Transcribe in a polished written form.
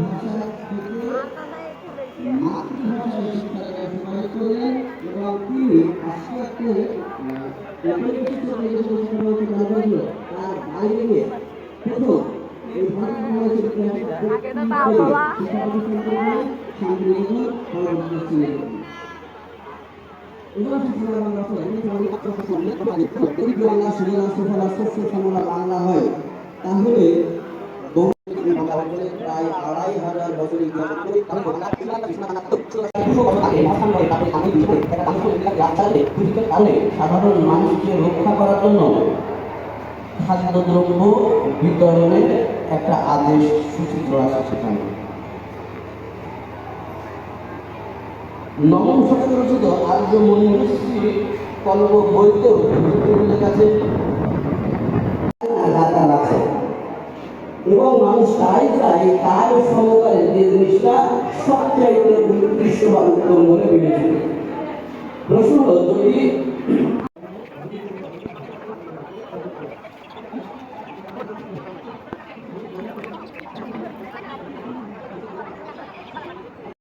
ভাষা থেকে মাতৃভাষায় শিক্ষাকে প্রভাবিত করলেন এবং তিনি আস্তে আস্তে তার বাইরে প্রথম এই ভারত মহাদেশের শিক্ষা প্রতিষ্ঠান করে শান্তিনিকেতন পরবর্তী ছিলেন। বাংলা হয় তাহলে প্রায় ২৫০০ বছর সাধারণ মানুষকে রক্ষা করার জন্য খাদ্যদ্রব্য বিতরণের একটা আদেশ সূচিত আছে সেখানে। নবম শতকের রচিত আর্য মনীষী কল্প বইতেও লেখা আছে এবং মানুষ তাই চায় তার সমকালে যে জিনিসটা সবচাইতে উৎকৃষ্ট বা উত্তম বলে বিবেচিত। প্রশ্ন হল যদি